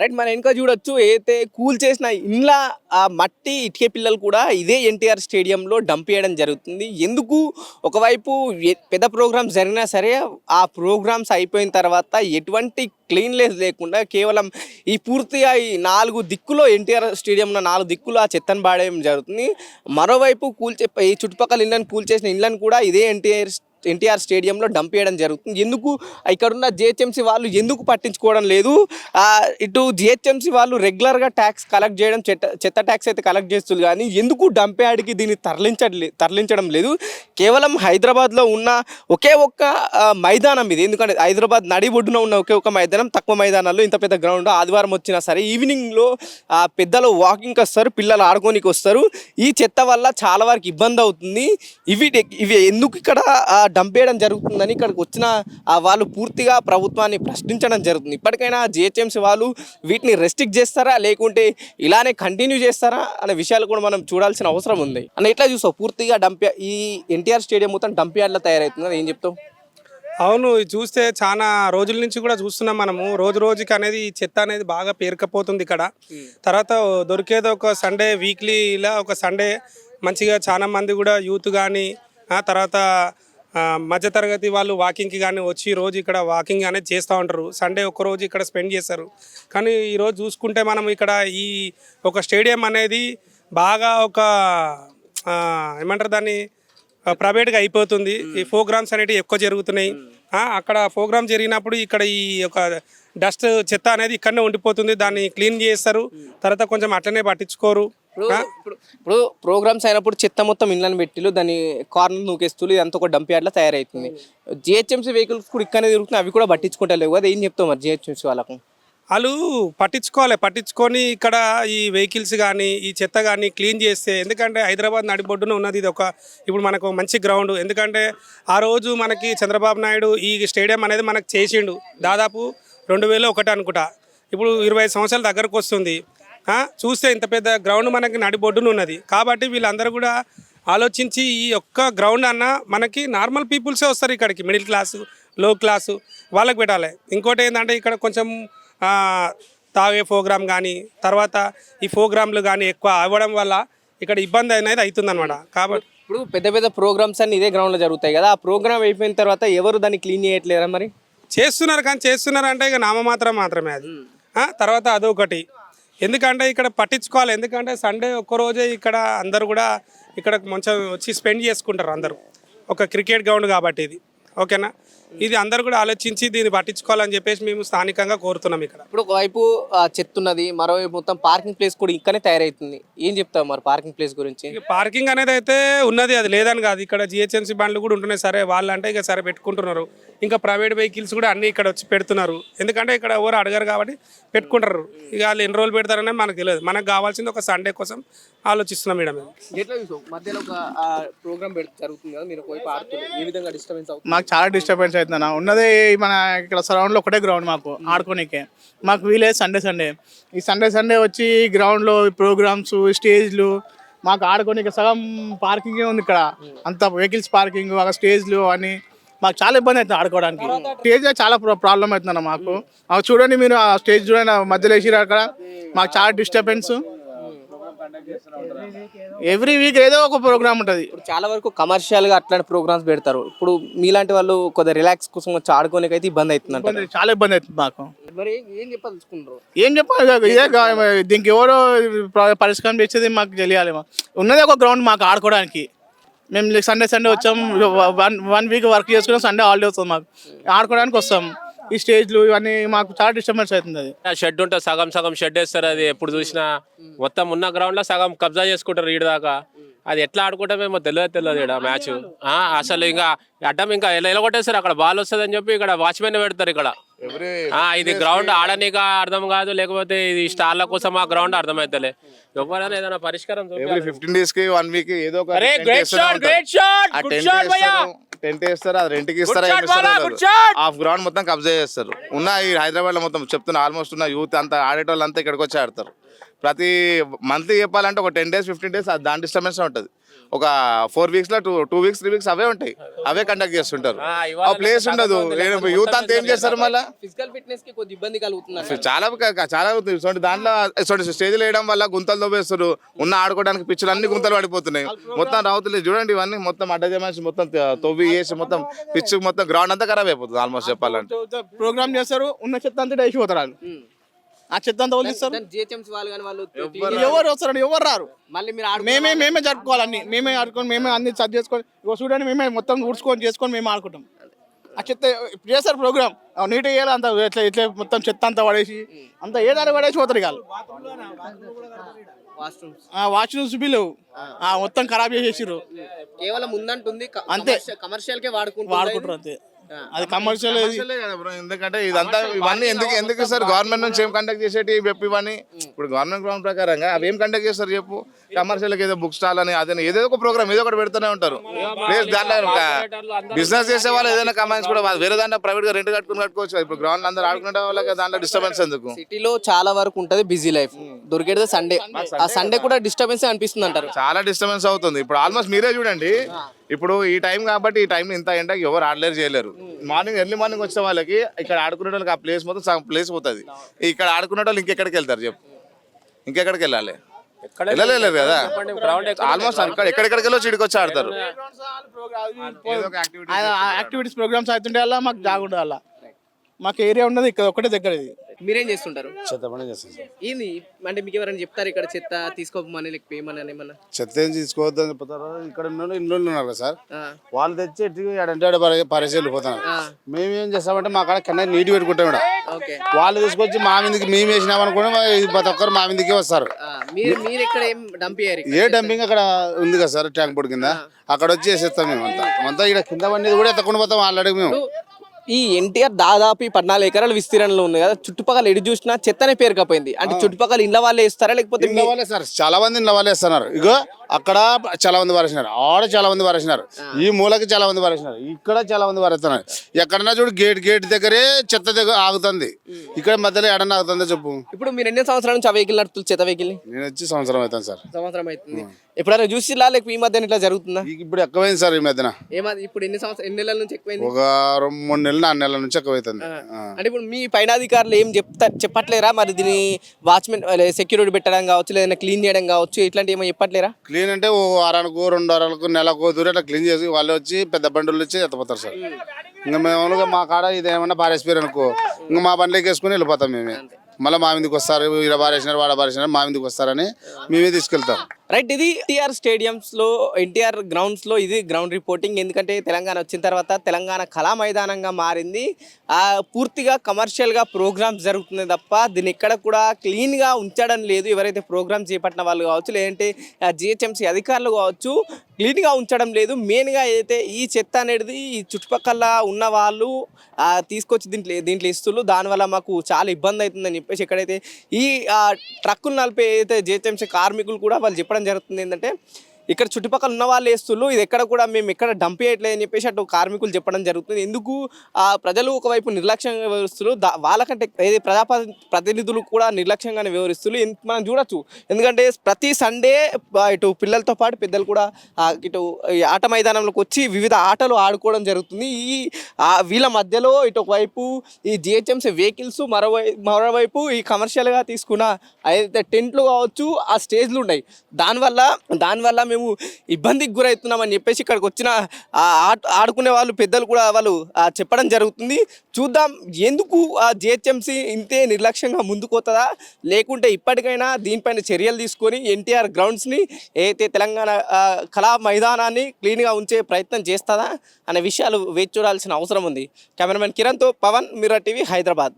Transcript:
Right మన వెనుక చూడొచ్చు అయితే కూల్ చేసిన ఇండ్ల ఆ మట్టి ఇటుక పిల్లలు కూడా ఇదే ఎన్టీఆర్ స్టేడియంలో డంప్ చేయడం జరుగుతుంది. ఎందుకు ఒకవైపు పెద్ద ప్రోగ్రామ్స్ జరిగినా సరే ఆ ప్రోగ్రామ్స్ అయిపోయిన తర్వాత ఎటువంటి క్లీన్లెస్ లేకుండా కేవలం ఈ పూర్తిగా ఈ 4 దిక్కులో ఎన్టీఆర్ స్టేడియంలో 4 దిక్కులు ఆ చెత్తను పాడేయడం జరుగుతుంది. మరోవైపు ఈ చుట్టుపక్కల ఇళ్ళని కూల్చేసిన ఇళ్ళని కూడా ఇదే ఎన్టీఆర్ స్టేడియంలో డంప్ చేయడం జరుగుతుంది. ఎందుకు ఇక్కడున్న జిహెచ్ఎంసీ వాళ్ళు ఎందుకు పట్టించుకోవడం లేదు? ఇటు జిహెచ్ఎంసీ వాళ్ళు రెగ్యులర్గా ట్యాక్స్ కలెక్ట్ చేయడం, చెత్త ట్యాక్స్ అయితే కలెక్ట్ చేస్తుంది, కానీ ఎందుకు డంప్ యార్డ్కి దీన్ని తరలించడం లేదు? కేవలం హైదరాబాద్లో ఉన్న ఒకే ఒక్క మైదానం ఇది. ఎందుకంటే హైదరాబాద్ నడిబొడ్డున ఉన్న ఒకే ఒక్క మైదానం, తక్కువ మైదానాల్లో ఇంత పెద్ద గ్రౌండ్. ఆదివారం వచ్చినా సరే ఈవినింగ్లో పెద్దలు వాకింగ్కి వస్తారు, పిల్లలు ఆడుకోనికి వస్తారు. ఈ చెత్త వల్ల చాలా వరకు ఇబ్బంది అవుతుంది. ఇవి ఎందుకు ఇక్కడ డంప్ చేయడం జరుగుతుందని ఇక్కడికి వచ్చిన వాళ్ళు పూర్తిగా ప్రభుత్వాన్ని ప్రశ్నించడం జరుగుతుంది. ఇప్పటికైనా జిహెచ్ఎంసీ వాళ్ళు వీటిని రెస్ట్రిక్ట్ చేస్తారా, లేకుంటే ఇలానే కంటిన్యూ చేస్తారా అనే విషయాలు కూడా మనం చూడాల్సిన అవసరం ఉంది. అన్న ఎట్లా చూస్తావు పూర్తిగా ఈ ఎన్టీఆర్ స్టేడియం మొత్తం డంప్ యార్డ్లో తయారవుతుంది, ఏం చెప్తావు? అవును, ఇది చూస్తే చాలా రోజుల నుంచి కూడా చూస్తున్నాం మనము. రోజుకి అనేది ఈ చెత్త అనేది బాగా పేరుకపోతుంది ఇక్కడ. తర్వాత దొరికేది ఒక సండే, వీక్లీలా ఒక సండే మంచిగా చాలా మంది కూడా యూత్ కానీ తర్వాత మధ్యతరగతి వాళ్ళు వాకింగ్కి కానీ వచ్చి రోజు ఇక్కడ వాకింగ్ అనేది చేస్తూ ఉంటారు. సండే ఒక్కరోజు ఇక్కడ స్పెండ్ చేస్తారు. కానీ ఈరోజు చూసుకుంటే మనం ఇక్కడ ఈ ఒక స్టేడియం అనేది బాగా ఒక ఏమంటారు దాన్ని ప్రైవేట్గా అయిపోతుంది. ఈ ప్రోగ్రామ్స్ అనేవి ఎక్కువ జరుగుతున్నాయి. అక్కడ ప్రోగ్రామ్ జరిగినప్పుడు ఇక్కడ ఈ ఒక డస్ట్ చెత్త అనేది ఇక్కడనే ఉండిపోతుంది. దాన్ని క్లీన్ చేస్తారు, తర్వాత కొంచెం అట్లనే పట్టించుకోరు. ఇప్పుడు ప్రోగ్రామ్స్ అయినప్పుడు చెత్త మొత్తం ఇళ్ళని పెట్టిలు, దాన్ని కార్నర్ నూకేస్తులు, ఇదంతా ఒక డంప్ యార్డ్లో తయారవుతుంది. జిహెచ్ఎంసీ వెహికల్స్ కూడా ఇక్కడనే తిరుగుతున్నాయి, అవి కూడా పట్టించుకుంటలేవు కదా, ఏం చెప్తావు మరి జిహెచ్ఎంసీ వాళ్ళకు? వాళ్ళు పట్టించుకొని ఇక్కడ ఈ వెహికల్స్ కానీ ఈ చెత్త కానీ క్లీన్ చేస్తే, ఎందుకంటే హైదరాబాద్ నడిబొడ్డున ఉన్నది ఇది ఇప్పుడు మనకు మంచి గ్రౌండ్. ఎందుకంటే ఆ రోజు మనకి చంద్రబాబు నాయుడు ఈ స్టేడియం అనేది మనకు చేసిండు దాదాపు 2001 అనుకుంటా. ఇప్పుడు 25 సంవత్సరాల దగ్గరకు వస్తుంది. చూస్తే ఇంత పెద్ద గ్రౌండ్ మనకి నడిబొడ్డున ఉన్నది. కాబట్టి వీళ్ళందరూ కూడా ఆలోచించి ఈ ఒక్క గ్రౌండ్ అన్న మనకి నార్మల్ పీపుల్సే వస్తారు ఇక్కడికి, మిడిల్ క్లాసు, లో క్లాసు వాళ్ళకి పెట్టాలి. ఇంకోటి ఏంటంటే ఇక్కడ కొంచెం తాగే ప్రోగ్రామ్ కానీ తర్వాత ఈ ప్రోగ్రాంలు కానీ ఎక్కువ అవ్వడం వల్ల ఇక్కడ ఇబ్బంది అనేది అవుతుందన్నమాట. కాబట్టి ఇప్పుడు పెద్ద ప్రోగ్రామ్స్ అన్ని ఇదే గ్రౌండ్లో జరుగుతాయి కదా, ఆ ప్రోగ్రామ్ అయిపోయిన తర్వాత ఎవరు దాన్ని క్లీన్ చేయట్లేరా? మరి చేస్తున్నారు, కానీ చేస్తున్నారంటే ఇక మాత్రమే అది. తర్వాత అదొకటి, ఎందుకంటే ఇక్కడ పట్టించుకోవాలి. ఎందుకంటే సండే ఒక్కరోజే ఇక్కడ అందరు కూడా ఇక్కడ కొంచెం వచ్చి స్పెండ్ చేసుకుంటారు అందరూ. ఒక క్రికెట్ గ్రౌండ్ కాబట్టి ఇది, ఓకేనా? ఇది అందరు కూడా ఆలోచించి దీన్ని పట్టించుకోవాలని చెప్పేసి మేము స్థానికంగా కోరుతున్నాం. ఇక్కడ ఇప్పుడు ఒకవైపు చెత్తున్నది, మరోవైపు మొత్తం పార్కింగ్ ప్లేస్ కూడా ఇక్కడనే తయారవుతుంది. ఏం చెప్తావు మరి పార్కింగ్ ప్లేస్ గురించి? పార్కింగ్ అనేది అయితే ఉన్నది, అది లేదని కాదు. ఇక్కడ జిహెచ్ఎంసీ బండ్లు కూడా ఉంటున్నాయి. సరే వాళ్ళు అంటే ఇక సరే పెట్టుకుంటున్నారు. ఇంకా ప్రైవేట్ వెహికల్స్ కూడా అన్నీ ఇక్కడ వచ్చి పెడుతున్నారు. ఎందుకంటే ఇక్కడ ఎవరు అడగారు కాబట్టి పెట్టుకుంటారు. ఇక వాళ్ళు ఎన్ని రోజులు పెడతారనే మనకు తెలియదు. మనకు కావాల్సింది ఒక సండే కోసం ఆలోచిస్తున్నాం. మేడం మధ్యలో ఒక ప్రోగ్రామ్ జరుగుతుంది కదా, మీరు పోయి ఆడుతున్నారు, ఏ విధంగా డిస్టర్బెన్స్ అవుతుంది? మాకు చాలా డిస్టర్బెన్స్ అవుతుంది. ఉన్నదే మన ఇక్కడ సరౌండ్లో ఒకటే గ్రౌండ్ మాకు ఆడుకోనికే. మాకు వీలేదు సండే ఈ సండే వచ్చి గ్రౌండ్లో ప్రోగ్రామ్స్, స్టేజ్లు, మాకు ఆడుకోనికే సగం పార్కింగే ఉంది ఇక్కడ. అంత వెహికల్స్ పార్కింగ్, ఒక స్టేజ్లు అని మాకు చాలా ఇబ్బంది అవుతుంది ఆడుకోవడానికి. స్టేజ్ చాలా ప్రాబ్లం అవుతుందన్న మాకు. చూడండి మీరు, ఆ స్టేజ్ చూడండి మధ్యలో వేసి అక్కడ మాకు చాలా డిస్టర్బెన్స్. ఎవ్రీ వీక్ ఏదో ఒక ప్రోగ్రామ్ ఉంటుంది. చాలా వరకు కమర్షియల్గా అట్లాంటి ప్రోగ్రామ్స్ పెడతారు. ఇప్పుడు మీలాంటి వాళ్ళు కొద్దిగా రిలాక్స్ కోసం వచ్చి ఆడుకోనికి అయితే ఇబ్బంది అవుతుంది, చాలా ఇబ్బంది అవుతుంది మాకు. మరి ఏం చెప్పాలనుకుంటారు? ఏం చెప్పాలి, ఇదే దీనికి ఎవరో పరిష్కారం చేసేది మాకు తెలియాలి. ఉన్నదే ఒక గ్రౌండ్ మాకు ఆడుకోవడానికి. మేము సండే వచ్చాం, 1 వీక్ వర్క్ చేసుకున్నాం, సండే హాలిడే వస్తుంది మాకు, ఆడుకోవడానికి వస్తాం. ఈ స్టేజ్లు ఇవన్నీ మాకు చాలా డిస్టర్బెన్స్ అవుతుంది. అది షెడ్ ఉంటుంది, సగం షెడ్ వేస్తారు. అది ఎప్పుడు చూసినా మొత్తం ఉన్న గ్రౌండ్లో సగం కబ్జా చేసుకుంటారు ఈడ దాకా. అది ఎట్లా ఆడుకుంటామేమో తెలియదు ఇక్కడ మ్యాచ్. అసలు ఇంకా అడ్డం ఇంకా ఎలా కొట్టేస్తారు, అక్కడ బాల్ వస్తుంది అని చెప్పి ఇక్కడ వాచ్మెన్ పెడతారు ఇక్కడ. ఇది గ్రౌండ్ ఆడనీక అర్థం కాదు, లేకపోతే ఇది స్టార్ల కోసం ఆ గ్రౌండ్ అర్థమైతలే. ఎవరైనా ఏదైనా పరిష్కారం 15 days కి 1 week ఏదో ఒక టెంట్ వేస్తారు, అది రెంట్కి ఇస్తారా హాఫ్ గ్రౌండ్ మొత్తం కబ్జా చేస్తారు. ఉన్న ఈ హైదరాబాద్ లో మొత్తం చెప్తున్నా ఆల్మోస్ట్ ఉన్న యూత్ అంతా ఆడేటోళ్ళు అంతా ఇక్కడికి వచ్చి ఆడతారు. ప్రతి మంత్లీ చెప్పాలంటే ఒక 10 days 15 days దాని డిస్టర్బెన్స్ ఉంటుంది. ఒక 4 వీక్స్ లో 2 వీక్స్ 3 వీక్స్ అవే ఉంటాయి, అవే కండక్ట్ చేస్తుంటారు. ఆ ప్లేస్ ఉండదు. యూత్ అంతా ఏం చేస్తారు మళ్ళీ ఫిజికల్ ఫిట్నెస్ కి కొద్ది ఇబ్బంది కలుగుతుంది. చాలా అవుతుంది. ఇటువంటి దాంట్లో ఇటువంటి స్టేజ్లు వేయడం వల్ల గుంతలు దోబేస్తారు. ఉన్న ఆడుకోవడానికి పిచ్చులు అన్ని గుంతలు పడిపోతున్నాయి. మొత్తం రావుతలేదు చూడండి, ఇవన్నీ మొత్తం అడ్డజమాసి మొత్తం తవ్వి వేసి మొత్తం పిచ్చు మొత్తం గ్రౌండ్ అంతా ఖరాబ్ అయిపోతుంది ఆల్మోస్ట్ చెప్పాలంటే. ప్రోగ్రామ్ చేస్తారు, ఉన్న చెత్త అంతా వేసిపోతారు వాళ్ళు. ఆ చెత్త అంతా వదిలిస్తారు. జిహెచ్ఎంసీ వాళ్ళు కానీ వాళ్ళు ఎవరు వస్తారండి? ఎవరు రారు. మళ్ళీ మీరు మేమే జరుపుకోవాలి అన్ని. మేమే ఆడుకొని మేమే అన్ని సర్చ్ చేసుకొని చూడండి, మేమే మొత్తం ఊడ్చుకొని చేసుకొని మేము ఆడుకుంటాం. ఆ చెత్త చేస్తారు ప్రోగ్రామ్ నీట్ వేయాలి, అంత ఇట్లా ఇట్లా మొత్తం చెత్త అంతా పడేసి అంతా ఏదాన్ని పడేసి పోతారు వాళ్ళు. వాష్రూమ్స్ బిల్లు మొత్తం ఖరాబ్ చేసేసారు. కేవలం ఉందంటుంది అంతే, కమర్షియల్ కే వాడుకుంటారు అంతే. అది కమర్షియల్. ఎందుకంటే ఇదంతా ఇవన్నీ ఎందుకు సార్ గవర్నమెంట్ నుంచి ఏం కండక్ట్ చేసేటి చెప్పు ఇవన్నీ. ఇప్పుడు గవర్నమెంట్ ప్రోగ్రామ్ ప్రకారంగా అవి ఏం కండక్ట్ చేస్తారు చెప్పు. కమర్షియల్ ఏదో బుక్ స్టాల్ అని అదే ఏదో ఒక ప్రోగ్రామ్ ఏదో ఒకటి పెడుతూనే ఉంటారు. ప్లేస్ దాంట్లో బిజినెస్ చేసే వాళ్ళు ఏదైనా కమాండ్స్ కూడా వేరే దాంట్లో ప్రైవేట్ గా రెంట్ కట్టుకోవచ్చు. ఇప్పుడు గ్రౌండ్ అందరూ ఆడుకునే వాళ్ళకి దాంట్లో డిస్టర్బెన్స్ ఎందుకు. సిటీలో చాలా వరకు ఉంటది బిజీ లైఫ్, దొరికేది సండే. ఆ సండే కూడా డిస్టర్బెన్స్ అనిపిస్తుంది అంటారు. చాలా డిస్టర్బెన్స్ అవుతుంది. ఇప్పుడు ఆల్మోస్ట్ మీరే చూడండి, ఇప్పుడు ఈ టైం కాబట్టి ఈ టైం ఇంత ఎండకి ఎవరు ఆడలేరు చేయలేరు. ఎర్లీ మార్నింగ్ వచ్చే వాళ్ళకి ఇక్కడ ఆడుకునే వాళ్ళకి ఆ ప్లేస్ మొత్తం సగం ప్లేస్ పోతుంది. ఇక్కడ ఆడుకునే వాళ్ళు ఇంకెక్కడికి వెళ్తారు చెప్పు, ఇంకెక్కడికి వెళ్ళాలి? వెళ్ళలేరు కదా. ఆల్మోస్ట్ ఎక్కడెక్కడికి వెళ్ళి చీడికి వచ్చి ఆడతారు. యాక్టివిటీస్ ప్రోగ్రామ్స్ అవుతుండే వల్ల మాకు జాగుండే వల్ల మాకు ఏరియా ఉన్నది ఇక్కడ ఒకటే దగ్గర. ఇది మీరేం చేస్తుంటారు? చెత్త పని చేస్తాం సార్. ఏంది అంటే మీకు ఎవరైనా చెప్తారు ఇక్కడ చెత్త తీసుకోమని లేకపోతే ఏమన్నా? చెత్త ఏం తీసుకోవద్దని చెప్తారు. ఇక్కడ ఇంట్లో ఉన్నారు కదా సార్, వాళ్ళు తెచ్చి ఎడంటే పరిచయం వెళ్ళిపోతున్నారు. మేము ఏం చేస్తామంటే మా కాడ కింద నీటి పెట్టుకుంటాం ఇక్కడ. వాళ్ళు తీసుకొచ్చి మా మీదకి మేము వేసినాం అనుకోండి, ప్రతి ఒక్కరు మా మీదకి వస్తారు. మీరు ఇక్కడ ఏం డంప్ చేయరు? ఏ డంపింగ్ అక్కడ ఉంది కదా సార్, ట్యాంక్ బోర్డు కింద, అక్కడ వచ్చి వేసేస్తాం. మేము అంతా ఇక్కడ కింద పండేది కూడా ఎత్తకుండా పోతాం ఆల్రెడీ. మేము ఈ ఎన్టీఆర్ దాదాపు 14 ఎకరాల విస్తీర్ణంలో ఉంది కదా, చుట్టుపక్కల ఎటు చూసినా చెత్తనే పేరుకపోయింది. అంటే చుట్టుపక్కల ఇళ్ళ వాళ్ళే ఇస్తారా లేకపోతే ఇళ్ళ వాళ్ళే సార్? చాలా మంది ఇళ్ళ వాళ్ళే ఇస్తున్నారు. ఇగో అక్కడ చాలా మంది పారేసినారు, ఆడ చాలా మంది పారేసినారు, ఈ మూలకి చాలా మంది పారేసినారు, ఇక్కడ చాలా మంది పారేస్తున్నారు. ఎక్కడన్నా చూడు గేట్ దగ్గరే చెత్త దగ్గర ఆగుతుంది, ఇక్కడ మధ్యలో ఎడన్నా ఆగుతుందో చెప్పు. ఇప్పుడు మీరు ఎన్ని సంవత్సరాల నుంచి ఆ వెహికల్ నడుపుతుంది, చెత్త వెహికల్? నేను వచ్చి సంవత్సరం అవుతాను సార్. సంవత్సరం అవుతుంది. ఎప్పుడైనా చూసిలా లేకపోతే ఈ మధ్యన ఇట్లా జరుగుతుందా? ఇప్పుడు ఎక్కువైంది సార్ ఈ మధ్యన. ఇప్పుడు ఎన్ని నెలల నుంచి ఎక్కువైంది? ఒక 3 నెలలు 4 నెలల నుంచి ఎక్కువైతుంది. అంటే ఇప్పుడు మీ పైన అధికారులు ఏం చెప్పట్లేరా మరి? దీని వాచ్మెన్ సెక్యూరిటీ పెట్టడం కావచ్చు, లేదంటే క్లీన్ చేయడం కావచ్చు, ఇట్లాంటి ఏమో చెప్పట్లేరా? క్లీన్ అంటే ఓ వారానికి 2 వారాలకు నెలకు దూరం అట్లా క్లీన్ చేసి వాళ్ళు వచ్చి పెద్ద బండులు వచ్చి ఎత్తపోతారు సార్. ఇంకా మేము మా కాడ ఇదేమన్నా పారేసిపోయారు అనుకో, ఇంకా మా బండ్లోకి వేసుకుని వెళ్ళిపోతాం. మేమే మళ్ళీ మా మీదకి వస్తారు, ఇలా పారేసినారు వాడ పారేసినారు, మా మీదకి వస్తారని మేమే తీసుకెళ్తాం. రైట్, ఇది ఎన్టీఆర్ స్టేడియంస్లో, ఎన్టీఆర్ గ్రౌండ్స్లో ఇది గ్రౌండ్ రిపోర్టింగ్. ఎందుకంటే తెలంగాణ వచ్చిన తర్వాత తెలంగాణ కళా మైదానంగా మారింది. పూర్తిగా కమర్షియల్గా ప్రోగ్రామ్స్ జరుగుతుంది తప్ప దీన్ని ఎక్కడ కూడా క్లీన్గా ఉంచడం లేదు. ఎవరైతే ప్రోగ్రామ్స్ చేపట్టిన వాళ్ళు కావచ్చు, లేదంటే జిహెచ్ఎంసీ అధికారులు కావచ్చు, క్లీన్గా ఉంచడం లేదు. మెయిన్గా ఏదైతే ఈ చెత్త అనేది ఈ చుట్టుపక్కల ఉన్న వాళ్ళు తీసుకొచ్చి దీంట్లో ఇస్తున్నారు. దానివల్ల మాకు చాలా ఇబ్బంది అవుతుందని చెప్పేసి ఎక్కడైతే ఈ ట్రక్కులు నడిపే ఏదైతే జిహెచ్ఎంసీ కార్మికులు కూడా వాళ్ళు చెప్పడం జరుగుతుంది ఏంటంటే ఇక్కడ చుట్టుపక్కల ఉన్న వాళ్ళు వేస్తున్నారు, ఇది ఎక్కడ కూడా మేము ఎక్కడ డంప్ చేయట్లేదు అని చెప్పేసి అటు కార్మికులు చెప్పడం జరుగుతుంది. ఎందుకు ప్రజలు ఒకవైపు నిర్లక్ష్యంగా వ్యవహరిస్తున్నారు, వాళ్ళకంటే ఏది ప్రతినిధులు కూడా నిర్లక్ష్యంగానే వ్యవహరిస్తున్నారు. మనం చూడొచ్చు, ఎందుకంటే ప్రతి సండే ఇటు పిల్లలతో పాటు పెద్దలు కూడా ఇటు ఆట మైదానంలోకి వచ్చి వివిధ ఆటలు ఆడుకోవడం జరుగుతుంది. వీళ్ళ మధ్యలో ఇటు ఒకవైపు ఈ జిహెచ్ఎంసీ వెహికల్స్, మరోవైపు ఈ కమర్షియల్గా తీసుకున్న ఏదైతే టెంట్లు కావచ్చు, ఆ స్టేజ్లు ఉన్నాయి. దానివల్ల మేము ఇబ్బందికి గురవుతున్నామని చెప్పేసి ఇక్కడికి వచ్చిన ఆడుకునే వాళ్ళు పెద్దలు కూడా వాళ్ళు చెప్పడం జరుగుతుంది. చూద్దాం ఎందుకు జిహెచ్ఎంసీ ఇంతే నిర్లక్ష్యంగా ముందుకోతుందా, లేకుంటే ఇప్పటికైనా దీనిపైన చర్యలు తీసుకొని ఎన్టీఆర్ గ్రౌండ్స్ని ఏదైతే తెలంగాణ కళా మైదానాన్ని క్లీన్గా ఉంచే ప్రయత్నం చేస్తుందా అనే విషయాలు వేచి చూడాల్సిన అవసరం ఉంది. కెమెరామెన్ కిరణ్తో పవన్, మిర్రర్ టీవీ, హైదరాబాద్.